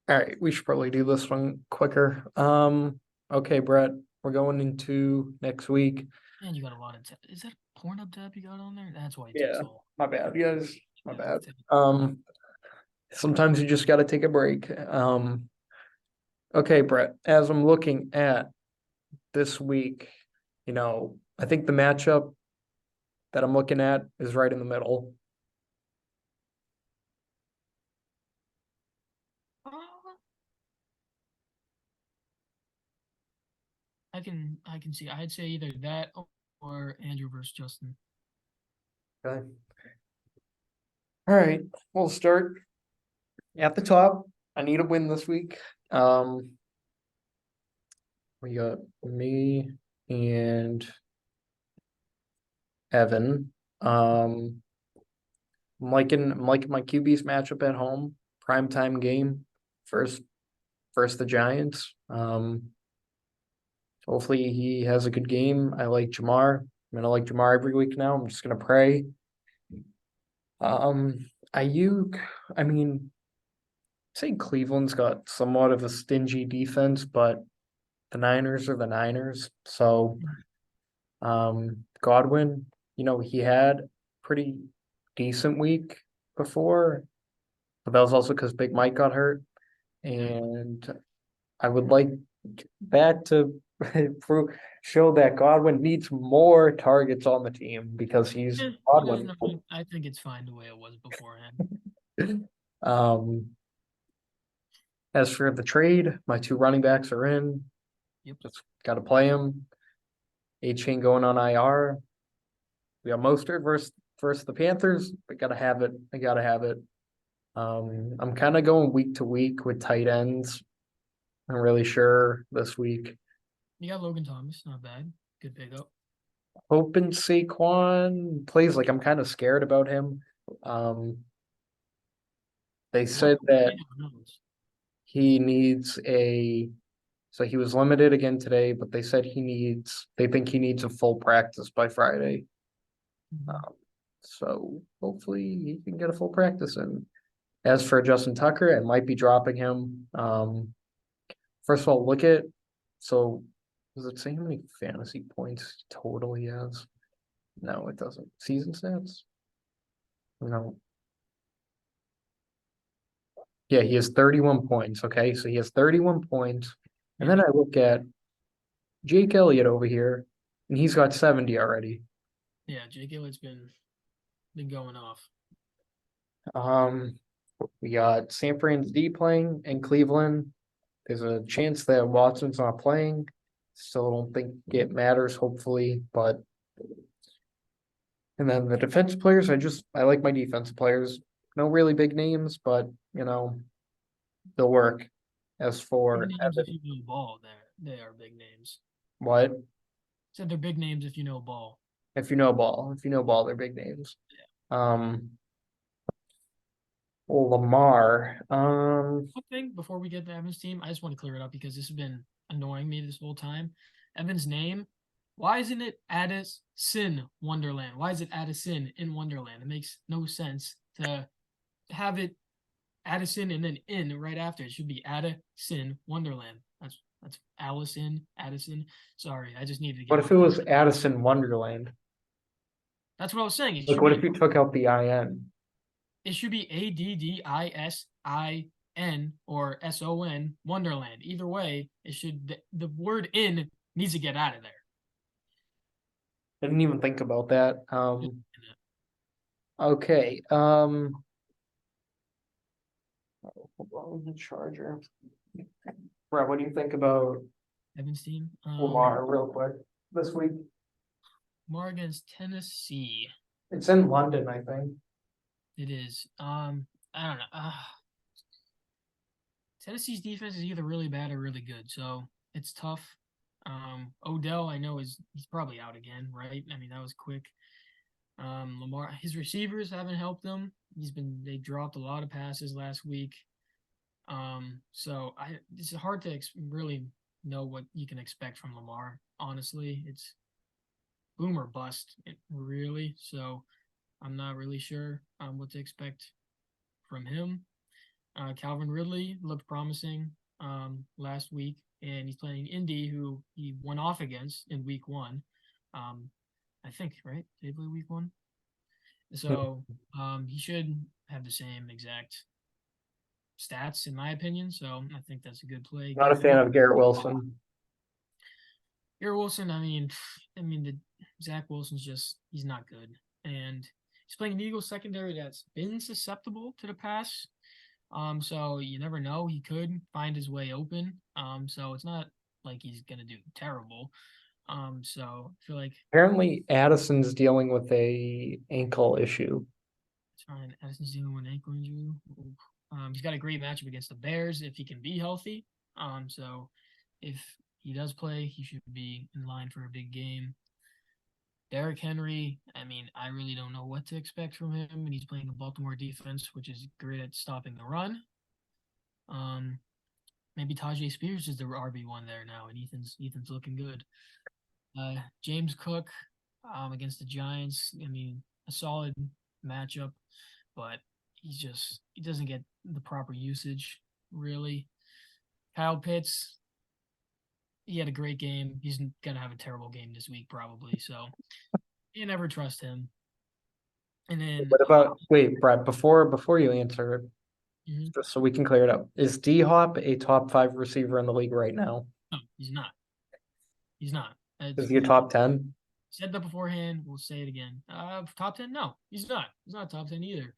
All right, we should probably do this one quicker. Okay, Brett, we're going into next week. Man, you got a lot of is that a Pornhub tab you got on there? That's why it took Yeah, so long. my bad, guys. My Yeah, bad. Sometimes you just got to take a break. Okay, Brett, as I'm looking at this week, I think the matchup that I'm looking at is right in the middle. uh, I can see. I'd say either that or Andrew versus Justin. Okay. All right, we'll start at the top. I need a win this week. We got me and Evan. I'm liking my QB's matchup at home. Primetime game. First first the Giants. Hopefully he has a good game. I like Jamar. I'm gonna like Jamar every week now. I'm just gonna pray. Ayuk, I mean, say Cleveland's got somewhat of a stingy defense, but the Niners are the Niners. So Godwin, he had pretty decent week before, but that was also because Big Mike got hurt. Exactly. And I would like that to prove show that Godwin needs more targets on the team because he's He doesn't. Godwin. I think it's fine the way it was beforehand. Um, as for the trade, my two running backs are in. Yep. Just got to play them. A chain going on IR. We got Mostert versus the Panthers. I gotta have it. I gotta have it. I'm kind of going week to week with tight ends. I'm really sure this week. You got Logan Thomas, not bad. Good pickup. Hoping Saquon plays like I'm kind of scared about him. Um, they What? said that Yeah, who knows? he needs so he was limited again today, but they think he needs a full practice by Friday. Mhm. Um, so hopefully he can get a full practice in. As for Justin Tucker, I might be dropping him. First of all, so does it say how many fantasy points total he has? No, it doesn't. Season stats? No. Yeah, he has 31 points. Okay, so he has 31 points. And Yeah. then I look at Jake Elliott over here, and he's got 70 already. Yeah. Jake Elliott's been going off. Um, we got San Fran's D playing in Cleveland. There's a chance that Watson's not playing. Still don't think it matters, hopefully, but and then the defensive players, I like my defensive players. No really big names, but they'll work. As Big for names if Evan, you know ball. They are big names. what? Said they're big names if you know ball. If you know ball, they're big names. Um, Lamar. One thing before we get to Evan's team, I just want to clear it up because this has been annoying me this whole time. Evan's name, why isn't it Addison Wonderland? Why is it Addison in Wonderland? It makes no sense to have it Addison and then in right after. It should be Addison Wonderland. That's Allison Addison. Sorry, I just needed to What get if off it that. was Addison Wonderland? That's what I was saying. Like, what if you took out the IN? It should be Addison or SON Wonderland. Either way, it should the word in needs to get out of there. I didn't even think about that. Just Okay. Hold on, the Charger. Brett, what do you think about Evan's team. Lamar, real quick, this week? More against Tennessee. It's in London, I think. It is. I don't know. Tennessee's defense is either really bad or really good, so it's tough. Odell, I know he's probably out again, right? I mean, that was quick. Lamar, his receivers haven't helped him. They dropped a lot of passes last week. So it's hard to really know what you can expect from Lamar. Honestly, it's boom or bust, really. So I'm not really sure what to expect from him. Calvin Ridley looked promising last week, and he's playing Indy, who he went off against in week one. I think, right? Did he play week one? So he should have the same exact stats, in my opinion. So I think that's a good play. Not a fan of Garrett Wilson. Garrett Wilson, Zach Wilson's he's not good. And he's playing an Eagles secondary that's been susceptible to the pass. So you never know. He could find his way open. So it's not like he's gonna do terrible. So I feel like Apparently Addison's dealing with a ankle issue. it's fine. Addison's dealing with an ankle injury. He's got a great matchup against the Bears if he can be healthy. So if he does play, he should be in line for a big game. Derrick Henry, I really don't know what to expect from him, and he's playing a Baltimore defense, which is great at stopping the run. Maybe Tajay Spears is the RB1 there now, and Ethan's looking good. James Cook against the Giants, a solid matchup, but he doesn't get the proper usage, really. Kyle Pitts, he had a great game. He's gonna have a terrible game this week, probably. So you never trust him. And then What about wait, Brett, before you answer, just so we can clear it up, is D Hop a top 5 receiver in the league right now? no, he's not. He's not. Is he a top 10? Said that beforehand. We'll say it again. Top 10? No, he's not. He's not top 10 either.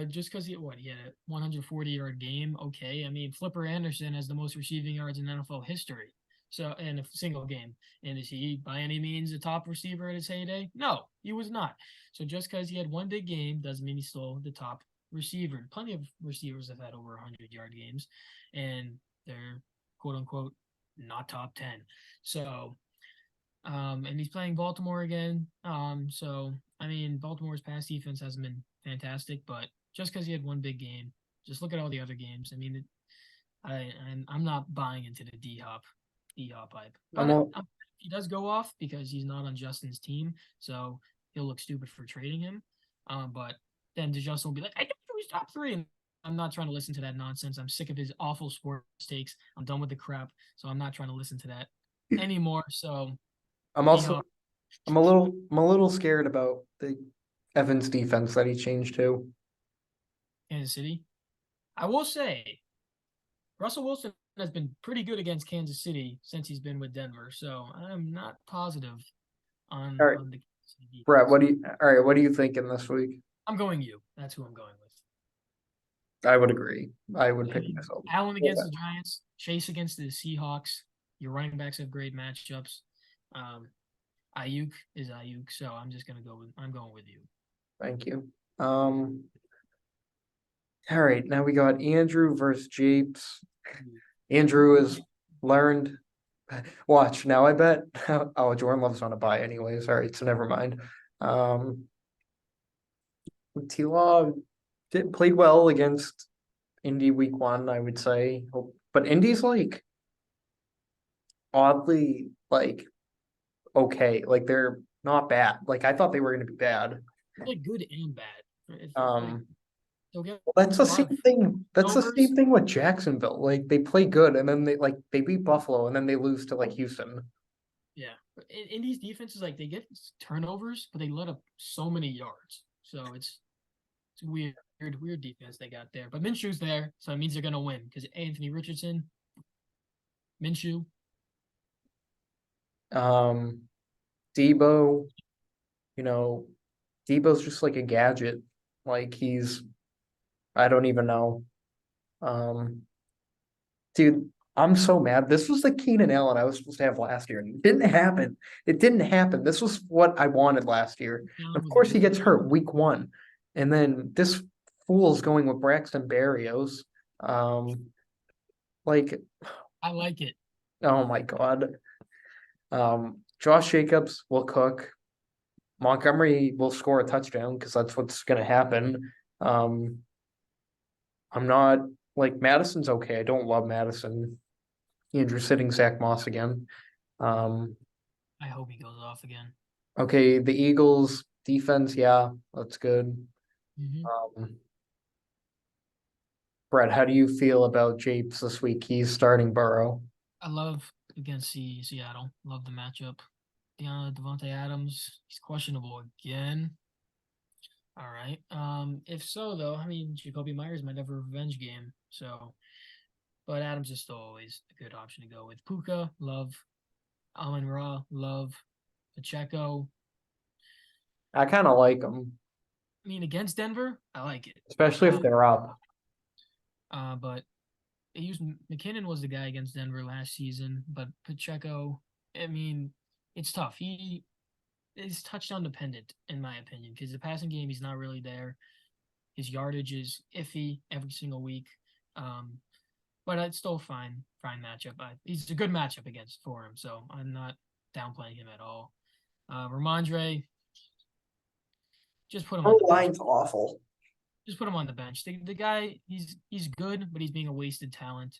Just because he had a 140-yard game. Okay, Flipper Anderson has the most receiving yards in NFL history. So in a single game. And is he by any means a top receiver at his heyday? No, he was not. So just because he had one big game doesn't mean he's still the top receiver. Plenty of receivers have had over 100-yard games, and they're quote unquote not top 10. So and he's playing Baltimore again. Baltimore's pass defense hasn't been fantastic, but just because he had one big game, just look at all the other games. I'm not buying into the D Hop hype. But he does go off because he's not on Justin's team, so he'll look stupid for trading him. But then Justin will be like, I don't know he's top 3, and I'm not trying to listen to that nonsense. I'm sick of his awful sports takes. I'm done with the crap, so I'm not trying to listen to that anymore. So I'm a little scared about the Evans defense that he changed to. Kansas City. I will say, Russell Wilson has been pretty good against Kansas City since he's been with Denver, so I'm not positive on All right. the Kansas City defense. Brett, what do you think in this week? I'm going you. That's who I'm going with. I would agree. I would pick myself. Allen against the Giants, Chase against the Seahawks. Your running backs have great matchups. Ayuk is Ayuk, so I'm going with you. Thank you. All right, now we got Andrew versus Japes. Andrew has learned. Watch now. I bet. Oh, Jordan Love's on a bye anyways. All right, so never mind. T-Law played well against Indy week 1, I would say, but Indy's like oddly okay. Like they're not bad. Like I thought they were going to be bad. Like good and bad. That's the same thing. That's the same thing with Jacksonville. Like they play good and then they beat Buffalo and then they lose to Houston. Yeah, in these defenses, they get turnovers, but they let up so many yards. So it's weird defense they got there. But Minshew's there, so it means they're gonna win because Anthony Richardson, Minshew, Debo, Debo's just like a gadget. Like I don't even know. Dude, I'm so mad. This was the Keenan Allen I was supposed to have last year. It didn't happen. This was what I wanted last year. Of course, he gets hurt week 1. And then this fool's going with Braxton Berrios. I like it. Oh my God. Josh Jacobs will cook. Montgomery will score a touchdown because that's what's going to happen. I'm not Madison's okay. I don't love Madison. Andrew sitting Zach Moss again. I hope he goes off again. Okay, the Eagles defense, yeah, that's good. Brett, how do you feel about Japes this week? He's starting Burrow. I love against Seattle. Love the matchup. Devontae Adams, he's questionable again. All right. If so, though, I mean, Jacoby Myers might have a revenge game. So, but Adams is still always a good option to go with. Puka, love. Amon Ra, love. Pacheco. I kind of like him, I mean, against Denver, I like it. especially if they're up. But they used McKinnon was the guy against Denver last season, but Pacheco, I mean, it's tough. He is touchdown dependent, in my opinion, because the passing game, he's not really there. His yardage is iffy every single week. But it's still fine matchup. He's a good matchup against for him, so I'm not downplaying him at all. Ramondre, just put him on Our the bench. line's awful. Just put him on the bench. The guy, he's good, but he's being a wasted talent.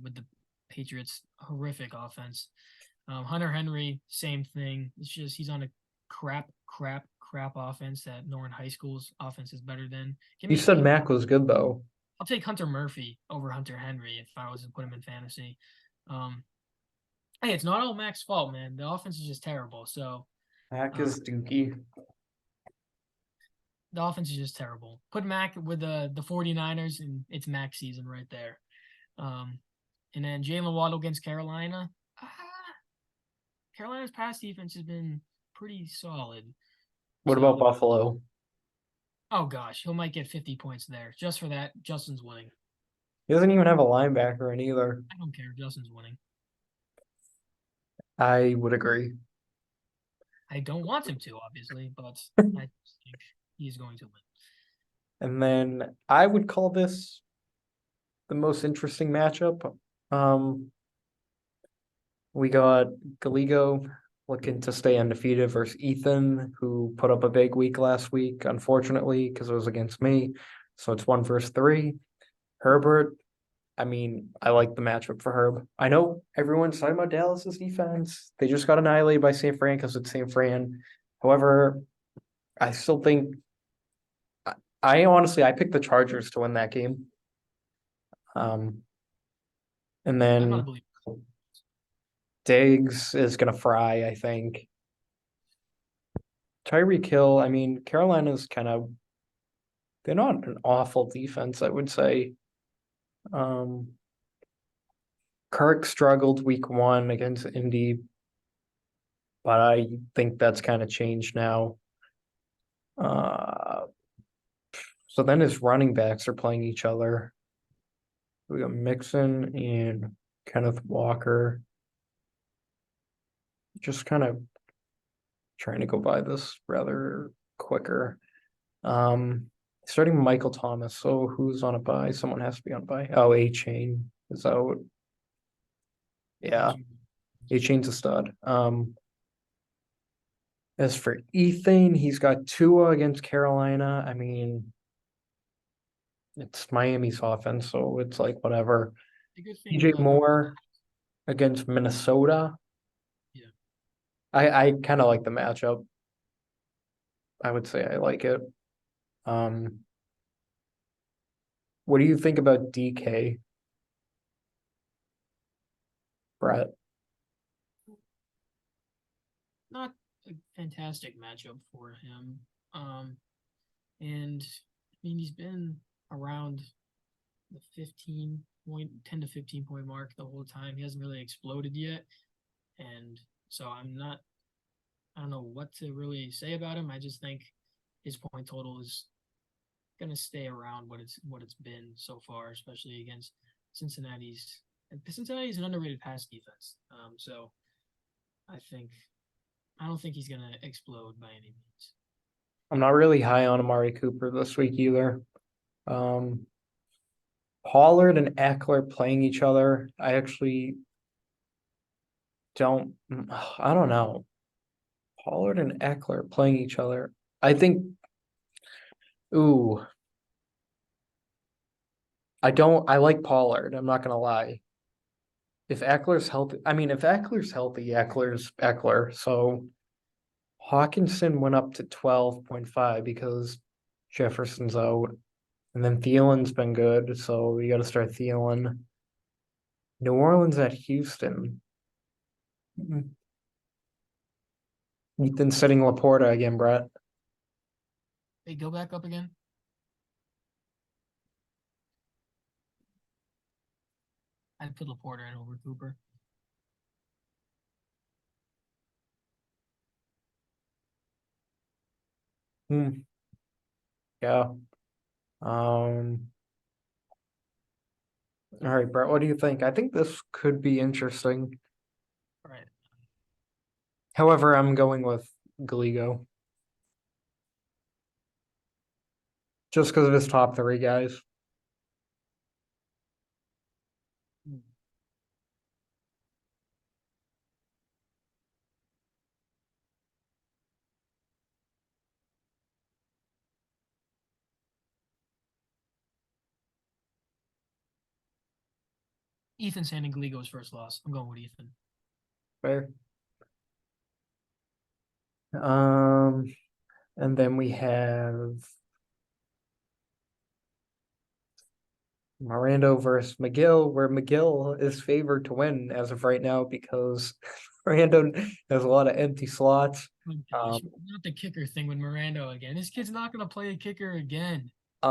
With the Patriots' horrific offense. Hunter Henry, same thing. It's just he's on a crap offense that Northern High School's offense is better than. You said Mac was good though. I'll take Hunter Murphy over Hunter Henry if I was to put him in fantasy. Hey, it's not all Mac's fault, man. The offense is just terrible. So Mac is dookie. the offense is just terrible. Put Mac with the 49ers, and it's Mac season right there. And then Jalen Waddle against Carolina. Carolina's pass defense has been pretty solid. What about Buffalo? Oh gosh, he might get 50 points there. Just for that, Justin's winning. He doesn't even have a linebacker in either. I don't care. Justin's winning. I would agree. I don't want him to, obviously, but I think he's going to win. And then I would call this the most interesting matchup. We got Galigo looking to stay undefeated versus Ethan, who put up a big week last week, unfortunately, because it was against me. So it's 1 versus 3. Herbert, I mean, I like the matchup for Herb. I know everyone's talking about Dallas's defense. They just got annihilated by St. Fran because it's St. Fran. However, I still think I honestly picked the Chargers to win that game. And I'm then not believing. Diggs is gonna fry, I think. Tyreek Hill, I mean, Carolina's they're not an awful defense, I would say. Kirk struggled week 1 against Indy, but I think that's kind of changed now. So then his running backs are playing each other. We got Mixon and Kenneth Walker. Just kind of trying to go by this rather quicker. Starting Michael Thomas. So who's on a bye? Someone has to be on a bye. Oh, A-Chain is out. Yeah, A-Chain's a stud. As for Ethan, he's got Tua against Carolina. I mean, it's Miami's offense, so it's like whatever. The good thing DJ about- Moore against Minnesota. Yeah. I kind of like the matchup. I would say I like it. What do you think about DK? Brett? Not a fantastic matchup for him. And I mean, he's been around the 10 to 15 point mark the whole time. He hasn't really exploded yet. And so I don't know what to really say about him. I just think his point total is gonna stay around what it's been so far, especially against Cincinnati's. Cincinnati's an underrated pass defense. So I don't think he's gonna explode by any means. I'm not really high on Amari Cooper this week either. Pollard and Eckler playing each other. I actually don't know. Pollard and Eckler playing each other. I think I like Pollard, I'm not gonna lie. If Eckler's healthy, Eckler's Eckler. So Hawkinson went up to 12.5 because Jefferson's out. And then Thielen's been good, so we got to start Thielen. New Orleans at Houston. Mm. Ethan sitting Laporta again, Brett. Hey, go back up again. I'd put Laporta in over Cooper. Hmm. Yeah. All right, Brett, what do you think? I think this could be interesting. Right. However, I'm going with Galigo. Just because of his top three guys. Ethan's handing Gleego's first loss. I'm going with Ethan. Fair. Um, and then we have Miranda versus McGill, where McGill is favored to win as of right now because Miranda has a lot of empty slots. Oh, gosh, not the kicker thing with Mirando again. This kid's not going to play a kicker again. It's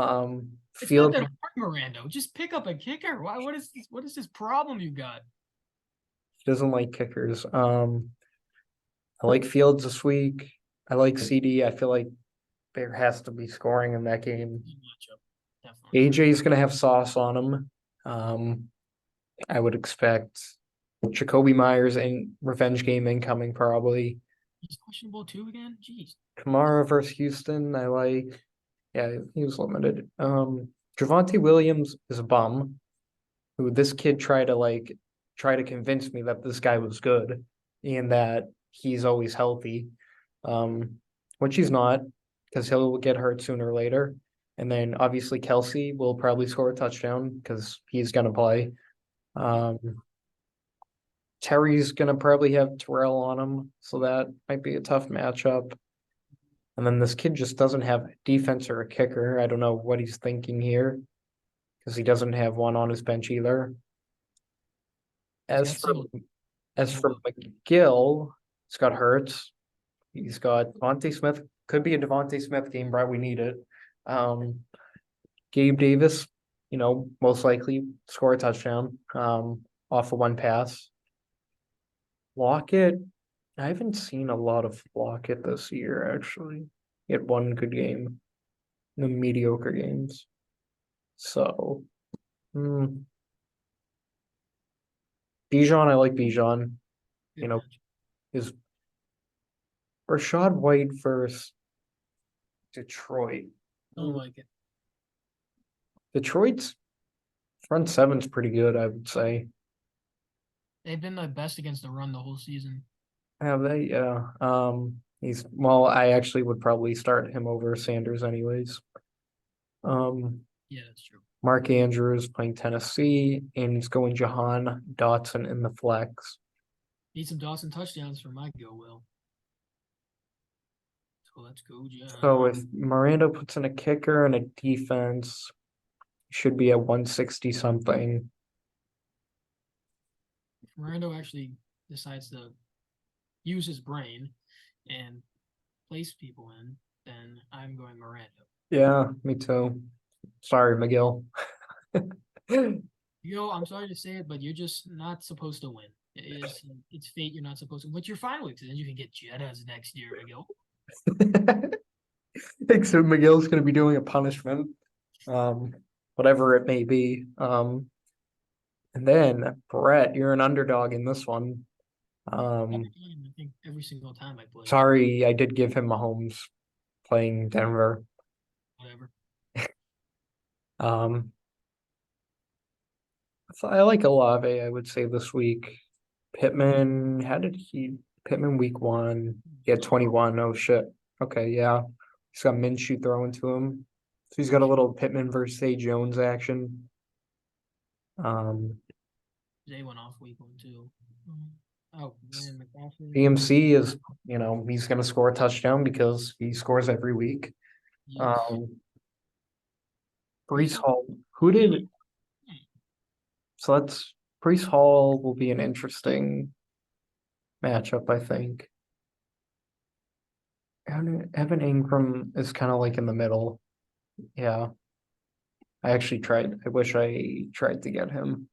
not Field that hard, Mirando. Just pick up a kicker. Why? What is this problem you got? doesn't like kickers. I like Fields this week. I like CD. I feel like there has to be scoring in that game. Good matchup, definitely. AJ's gonna have sauce on him. I would expect Jacoby Myers and revenge game incoming probably. He's questionable too again. Jeez. Kamara versus Houston. I like. Yeah, he was limited. Javonte Williams is a bum. Who this kid try to convince me that this guy was good and that he's always healthy. Which he's not, because he'll get hurt sooner or later. And then obviously Kelsey will probably score a touchdown because he's gonna play. Um, Terry's gonna probably have Terrell on him, so that might be a tough matchup. And then this kid just doesn't have defense or a kicker. I don't know what he's thinking here because he doesn't have one on his bench either. As That for single as for McGill, he's got Hurts. He's got Devontae Smith. Could be a Devontae Smith game, right? We need it. Um, Gabe Davis, most likely score a touchdown off of one pass. Lockett, I haven't seen a lot of Lockett this year, actually. He had one good game, the mediocre games. So, Bijan, I like Bijan. good Know, match. is Rashad White versus Detroit. Don't like it. Detroit's front seven's pretty good, I would say. They've been the best against the run the whole season. Have they? Yeah. I actually would probably start him over Sanders anyways. Yeah, that's true. Mark Andrews playing Tennessee, and he's going Jahan Dotson in the flex. Need some Dawson touchdowns for my go, Will. So let's go, John. So if Miranda puts in a kicker and a defense, should be at 160 something. If Miranda actually decides to use his brain and place people in, then I'm going Miranda. Yeah, me too. Sorry, McGill. I'm sorry to say it, but you're just not supposed to win. It's fate. You're not supposed to, but you're fine with it. Then you can get Jettas next year, Miguel. Except McGill's going to be doing a punishment, whatever it may be. And then Brett, you're an underdog in this one. I think every single time I play. Sorry, I did give him Mahomes playing Denver. Whatever. So I like Olave, I would say this week. Pittman, Pittman week 1, he had 21. Oh shit. Okay, yeah. He's got Minshew throwing to him. So he's got a little Pittman versus A. Jones action. Jay went off week 1 too. Oh man, McCaffrey. BMC is, he's gonna score a touchdown because he scores every week. Yes. Brees Hall. Who did? So that's Brees Hall will be an interesting matchup, I think. Evan Ingram is kind of like in the middle. Yeah. I wish I tried to get him.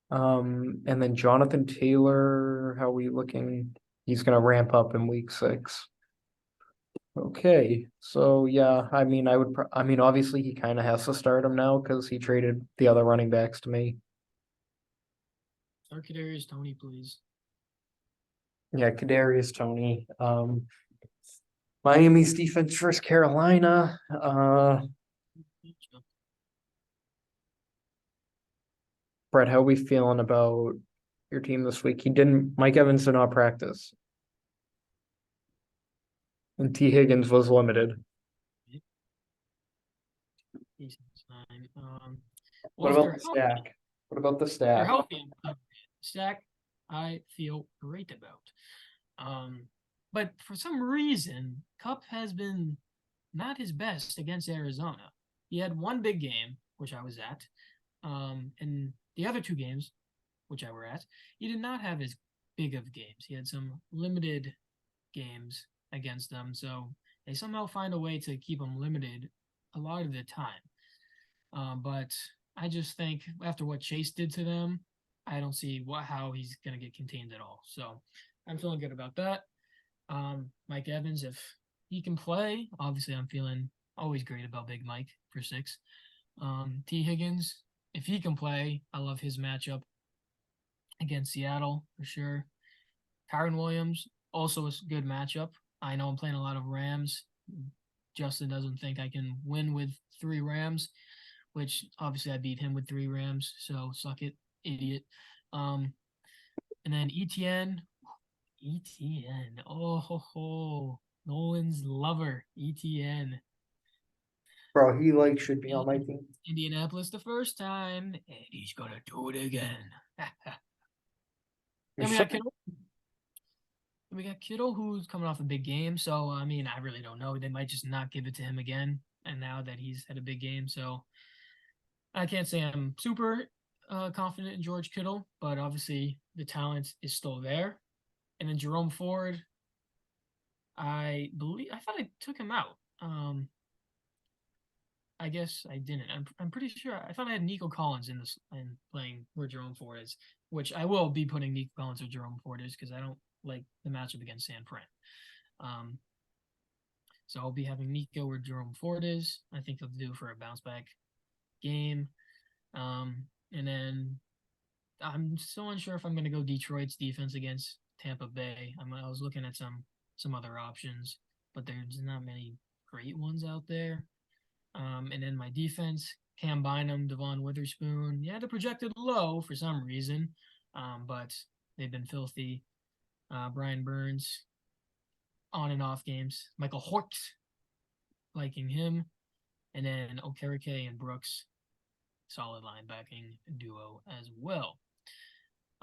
And then Jonathan Taylor, how are we looking? He's gonna ramp up in week 6. Okay, so yeah, I mean, I mean, obviously he kind of has to start him now because he traded the other running backs to me. Start Kadarius Toney, please. Yeah, Kadarius Toney. Miami's defense versus Carolina. Brett, how are we feeling about your team this week? Mike Evans did not practice. And T. Higgins was limited. He's fine. What Well, if about they're the healthy, stack? What about the they're stack? healthy. Stack, I feel great about. But for some reason, Cup has been not his best against Arizona. He had one big game, which I was at. And the other 2 games, which I were at, he did not have as big of games. He had some limited games against them, so they somehow find a way to keep him limited a lot of the time. But I just think after what Chase did to them, I don't see how he's gonna get contained at all. So I'm feeling good about that. Mike Evans, if he can play, obviously I'm feeling always great about Big Mike for 6. T. Higgins, if he can play, I love his matchup against Seattle for sure. Kyron Williams, also a good matchup. I know I'm playing a lot of Rams. Justin doesn't think I can win with 3 Rams, which obviously I beat him with 3 Rams, so suck it, idiot. And then ETN. Oh ho ho. Nolan's lover, ETN. Bro, he should be on my team. Indianapolis the first time, and he's gonna do it again. Then we got Kittle, who's coming off a big game. So I mean, I really don't know. They might just not give it to him again. And now that he's had a big game, so I can't say I'm super confident in George Kittle, but obviously the talent is still there. And then Jerome Ford, I thought I took him out. I guess I didn't. I'm pretty sure. I thought I had Nico Collins in this and playing where Jerome Ford is, which I will be putting Nico Collins where Jerome Ford is because I don't like the matchup against San Fran. So I'll be having Nico where Jerome Ford is. I think he'll do for a bounce back game. And then I'm still unsure if I'm going to go Detroit's defense against Tampa Bay. I was looking at some other options, but there's not many great ones out there. And then my defense, Cam Bynum, Devon Witherspoon. Yeah, they're projected low for some reason, but they've been filthy. Brian Burns, on and off games. Michael Hort, liking him. And then Okereke and Brooks, solid linebacking duo as well.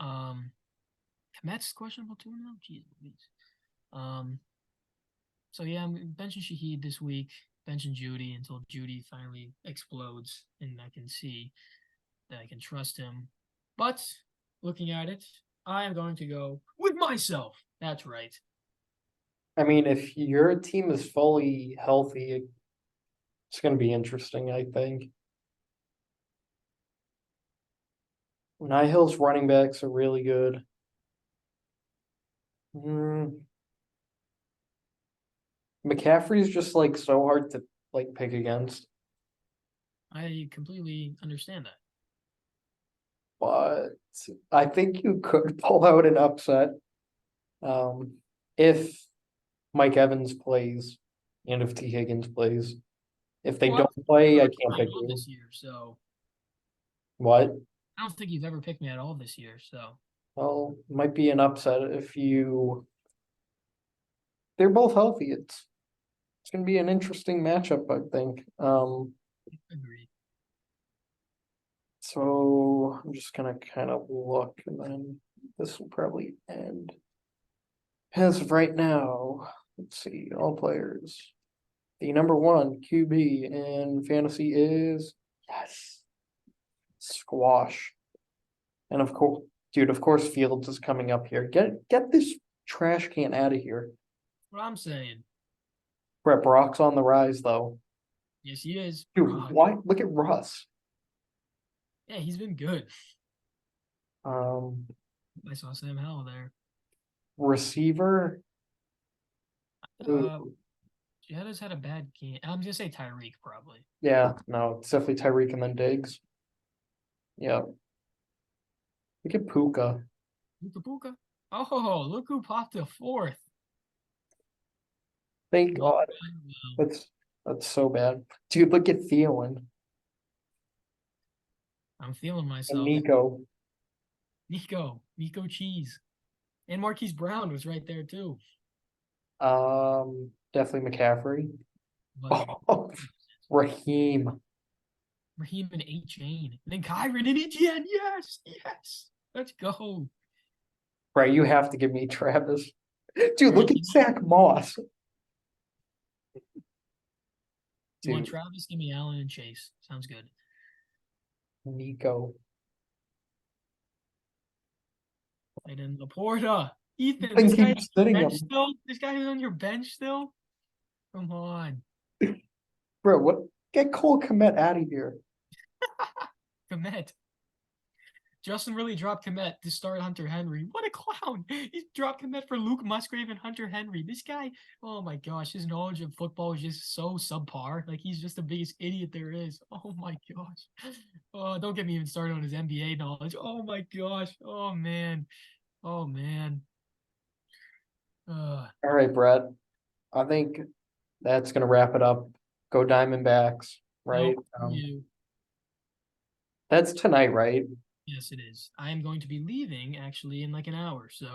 Komet's questionable too now? Jeez Louise. So yeah, I'm benching Shaheed this week, benching Judy until Judy finally explodes and I can see that I can trust him. But looking at it, I am going to go with myself. That's right. I mean, if your team is fully healthy, it's going to be interesting, I think. Nihil's running backs are really good. McCaffrey's just so hard to pick against. I completely understand that. But I think you could pull out an upset if Mike Evans plays and if T. Higgins plays. If they Well, don't play, I picked can't me pick at all you. this year, so What? I don't think you've ever picked me at all this year. So Well, might be an upset if you. They're both healthy. It's gonna be an interesting matchup, I think. agreed. So I'm just gonna kind of look, and then this will probably end. As of right now, let's see, all players. The number 1 QB in fantasy is Yes. Squash. And of course, dude, of course Fields is coming up here. Get this trash can out of here. What I'm saying. Brett Brock's on the rise though. Yes, he is. Dude, Brock. why look at Russ. Yeah, he's been good. Um I saw Sam Howell there. receiver. Uh, Jetta's had a bad game. I'm gonna say Tyreek probably. Yeah, no, it's definitely Tyreek and then Diggs. Yeah. Look at Puka. Puka Puka. Oh, look who popped a fourth. Thank God. Wow. That's so bad. Dude, look at Thielen I'm feeling and myself. Nico. Nico Cheese. And Marquise Brown was right there too. Definitely McCaffrey. But Oh, Raheem. Raheem and A Chain. And then Kyron and Etienne. Yes, yes. Let's go. Right, you have to give me Travis. Dude, look at Zach Moss. You want Dude, Travis? Give me Allen and Chase. Sounds good. Nico. And then Laporta. Ethan, Then this guy keep sitting him. bench still? This guy is on your bench still? Come on. Bro, what? Get Cole Kmet out of here. Komet. Justin really dropped Komet to start Hunter Henry. What a clown. He dropped Komet for Luke Musgrave and Hunter Henry. This guy, oh my gosh, his knowledge of football is just so subpar. Like, he's just the biggest idiot there is. Oh my gosh. Oh, don't get me even started on his NBA knowledge. Oh my gosh. Oh man. Oh man. All right, Brett. I think that's gonna wrap it up. Go Diamondbacks, right? Nope, you. That's tonight, right? Yes, it is. I am going to be leaving actually in like an hour, so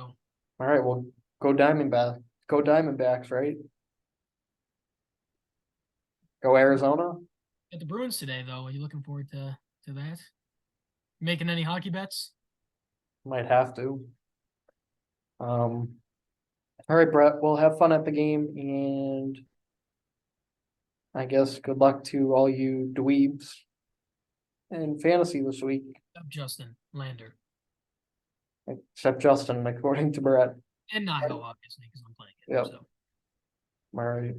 All right, well, go Diamondbacks. Go Diamondbacks, right? Go Arizona. at the Bruins today though. Are you looking forward to that? Making any hockey bets? Might have to. All right, Brett. We'll have fun at the game, and I guess good luck to all you dweebs in fantasy this week, Justin Lander except Justin, according to Brett. and Naho obviously because I'm playing it. Yep. So. All right.